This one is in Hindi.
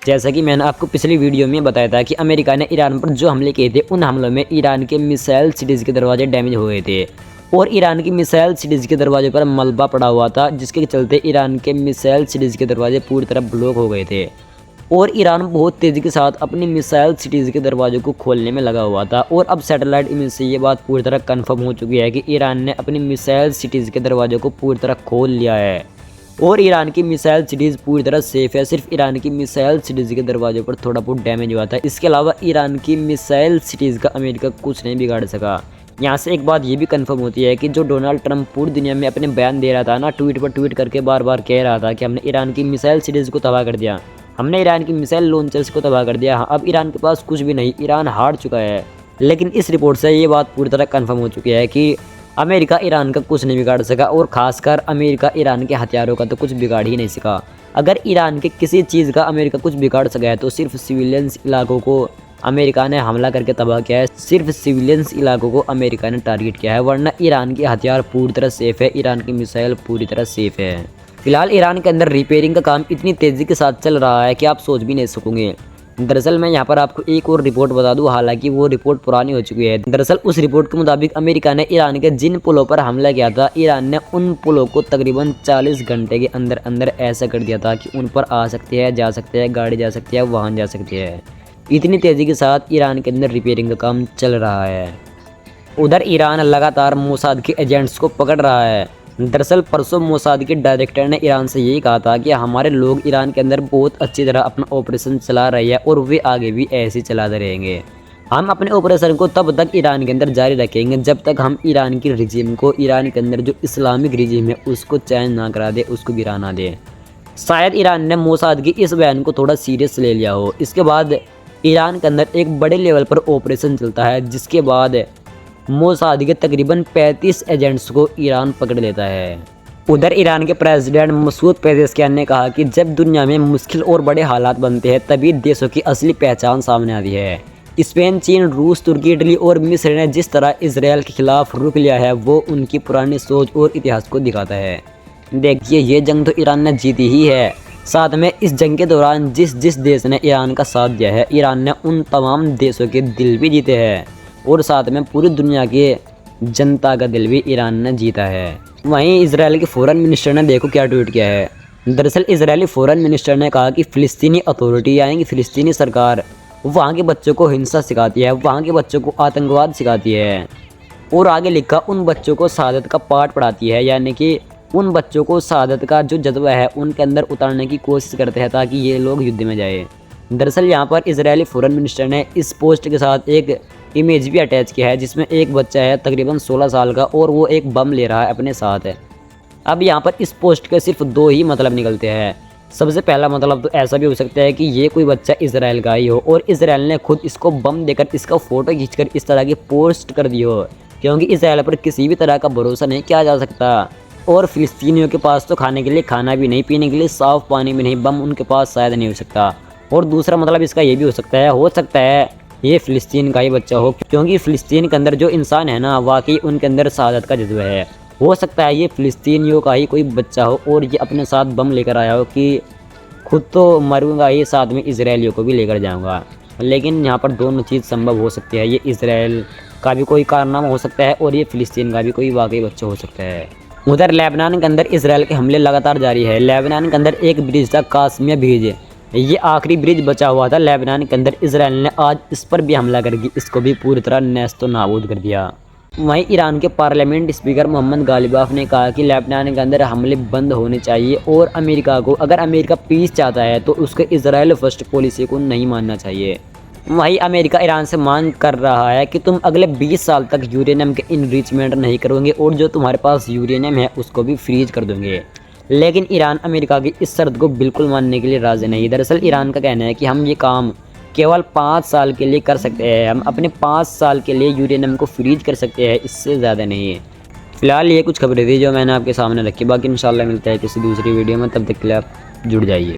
जैसा कि मैंने आपको पिछली वीडियो में बताया था कि अमेरिका ने ईरान पर जो हमले किए थे, उन हमलों में ईरान के मिसाइल सिटीज़ के दरवाजे डैमेज हो गए थे और ईरान की मिसाइल सिटीज़ के दरवाजे पर मलबा पड़ा हुआ था, जिसके चलते ईरान के मिसाइल सिटीज़ के दरवाजे पूरी तरह ब्लॉक हो गए थे और ईरान बहुत तेज़ी के साथ अपनी मिसाइल सिटीज़ के दरवाजों को खोलने में लगा हुआ था। और अब सैटेलाइट इमेज से ये बात पूरी तरह कन्फर्म हो चुकी है कि ईरान ने अपनी मिसाइल सिटीज़ के दरवाजों को पूरी तरह खोल लिया है और ईरान की मिसाइल सिटीज़ पूरी तरह सेफ़ है। सिर्फ ईरान की मिसाइल सिटीज़ के दरवाज़ों पर थोड़ा बहुत डैमेज हुआ था, इसके अलावा ईरान की मिसाइल सिटीज़ का अमेरिका कुछ नहीं बिगाड़ सका। यहाँ से एक बात ये भी कंफर्म होती है कि जो डोनाल्ड ट्रंप पूरी दुनिया में अपने बयान दे रहा था ना, ट्वीट पर ट्वीट करके बार बार कह रहा था कि हमने ईरान की मिसाइल सिटीज़ को तबाह कर दिया, हमने ईरान की मिसाइल लॉन्चर्स को तबाह कर दिया। हाँ, अब ईरान के पास कुछ भी नहीं, ईरान हार चुका है। लेकिन इस रिपोर्ट से ये बात पूरी तरह कन्फर्म हो चुकी है कि अमेरिका ईरान का कुछ नहीं बिगाड़ सका और ख़ासकर अमेरिका ईरान के हथियारों का तो कुछ बिगाड़ ही नहीं सका। अगर ईरान के किसी चीज़ का अमेरिका कुछ बिगाड़ सका है तो सिर्फ सिविलियंस इलाकों को अमेरिका ने हमला करके तबाह किया है, सिर्फ सिविलियंस इलाकों को अमेरिका ने टारगेट किया है, वरना ईरान के हथियार पूरी तरह सेफ़ है, ईरान की मिसाइल पूरी तरह सेफ़ है। फिलहाल ईरान के अंदर रिपेयरिंग का काम इतनी तेज़ी के साथ चल रहा है कि आप सोच भी नहीं सकोगे। दरअसल मैं यहाँ पर आपको एक और रिपोर्ट बता दूँ, हालांकि वो रिपोर्ट पुरानी हो चुकी है। दरअसल उस रिपोर्ट के मुताबिक अमेरिका ने ईरान के जिन पुलों पर हमला किया था, ईरान ने उन पुलों को तकरीबन 40 घंटे के अंदर अंदर ऐसा कर दिया था कि उन पर आ सकते हैं, जा सकते हैं, गाड़ी जा सकती है, वाहन जा सकती है। इतनी तेज़ी के साथ ईरान के अंदर रिपेयरिंग का काम चल रहा है। उधर ईरान लगातार मोसाद के एजेंट्स को पकड़ रहा है। दरअसल परसों मोसाद के डायरेक्टर ने ईरान से यही कहा था कि हमारे लोग ईरान के अंदर बहुत अच्छी तरह अपना ऑपरेशन चला रहे हैं और वे आगे भी ऐसे ही चलाते रहेंगे। हम अपने ऑपरेशन को तब तक ईरान के अंदर जारी रखेंगे जब तक हम ईरान की रिजीम को, ईरान के अंदर जो इस्लामिक रिजीम है उसको चेंज ना करा दे, उसको गिरा ना दे। शायद ईरान ने मोसाद की इस बयान को थोड़ा सीरियस ले लिया हो। इसके बाद ईरान के अंदर एक बड़े लेवल पर ऑपरेशन चलता है, जिसके बाद मोसाद के तकरीबन 35 एजेंट्स को ईरान पकड़ लेता है। उधर ईरान के प्रेसिडेंट मसूद पेजेश्कियान ने कहा कि जब दुनिया में मुश्किल और बड़े हालात बनते हैं तभी देशों की असली पहचान सामने आती है। स्पेन, चीन, रूस, तुर्की, इटली और मिस्र ने जिस तरह इसराइल के खिलाफ रुख लिया है वो उनकी पुरानी सोच और इतिहास को दिखाता है। देखिए, ये जंग तो ईरान ने जीती ही है, साथ में इस जंग के दौरान जिस जिस देश ने ईरान का साथ दिया है, ईरान ने उन तमाम देशों के दिल भी जीते हैं और साथ में पूरी दुनिया के जनता का दिल भी ईरान ने जीता है। वहीं इजराइल के फॉरेन मिनिस्टर ने देखो क्या ट्वीट किया है। दरअसल इजरायली फॉरेन मिनिस्टर ने कहा कि फ़िलिस्तीनी अथॉरिटी यानी कि फ़िलिस्तीनी सरकार वहाँ के बच्चों को हिंसा सिखाती है, वहाँ के बच्चों को आतंकवाद सिखाती है और आगे लिखा उन बच्चों को शहादत का पाठ पढ़ाती है, यानी कि उन बच्चों को शहादत का जो जज्बा है उनके अंदर उतारने की कोशिश करते हैं ताकि ये लोग युद्ध में जाए। दरअसल यहाँ पर इजरायली फॉरेन मिनिस्टर ने इस पोस्ट के साथ एक इमेज भी अटैच किया है जिसमें एक बच्चा है तकरीबन 16 साल का और वो एक बम ले रहा है अपने साथ है। अब यहाँ पर इस पोस्ट के सिर्फ दो ही मतलब निकलते हैं। सबसे पहला मतलब तो ऐसा भी हो सकता है कि ये कोई बच्चा इजराइल का ही हो और इजराइल ने खुद इसको बम देकर इसका फ़ोटो खींचकर इस तरह की पोस्ट कर दी हो, क्योंकि इजराइल पर किसी भी तरह का भरोसा नहीं किया जा सकता और फ़िलिस्तीनियों के पास तो खाने के लिए खाना भी नहीं, पीने के लिए साफ़ पानी भी नहीं, बम उनके पास शायद नहीं हो सकता। और दूसरा मतलब इसका ये भी हो सकता है ये फ़िलिस्तीन का ही बच्चा हो, क्योंकि फ़िलिस्तीन के अंदर जो इंसान है ना वाकई उनके अंदर शहादत का जज्बा है। हो सकता है ये फ़िलिस्तीनियों का ही कोई बच्चा हो और ये अपने साथ बम लेकर आया हो कि खुद तो मरूंगा ही, साथ में इजराइलियों को भी लेकर जाऊंगा। लेकिन यहाँ पर दोनों चीज़ संभव हो सकती है, ये इजराइल का भी कोई कारनामा हो सकता है और ये फ़िलिस्तीन का भी कोई वाकई बच्चा हो सकता है। उधर लेबनान के अंदर इसराइल के हमले लगातार जारी है। लेबनान के अंदर एक ब्रिज था, कासमिया ब्रिज, ये आखिरी ब्रिज बचा हुआ था लेबनान के अंदर। इजराइल ने आज इस पर भी हमला करके इसको भी पूरी तरह नेस्तो नाबूद कर दिया। वहीं ईरान के पार्लियामेंट स्पीकर मोहम्मद गालिबाफ ने कहा कि लेबनान के अंदर हमले बंद होने चाहिए और अमेरिका को, अगर अमेरिका पीस चाहता है तो उसके इजराइल फर्स्ट पॉलिसी को नहीं मानना चाहिए। वहीं अमेरिका ईरान से मांग कर रहा है कि तुम अगले 20 साल तक यूरेनियम के इनरिचमेंट नहीं करोगे और जो तुम्हारे पास यूरेनियम है उसको भी फ्रीज कर दोगे। लेकिन ईरान अमेरिका की इस शर्त को बिल्कुल मानने के लिए राज़ी नहीं। दरअसल ईरान का कहना है कि हम ये काम केवल 5 साल के लिए कर सकते हैं, हम अपने 5 साल के लिए यूरेनियम को फ्रीज कर सकते हैं, इससे ज़्यादा नहीं। फिलहाल ये कुछ खबरें थी जो मैंने आपके सामने रखी, बाकी इंशाल्लाह मिलता है किसी दूसरी वीडियो में, तब तक के लिए आप जुड़ जाइए।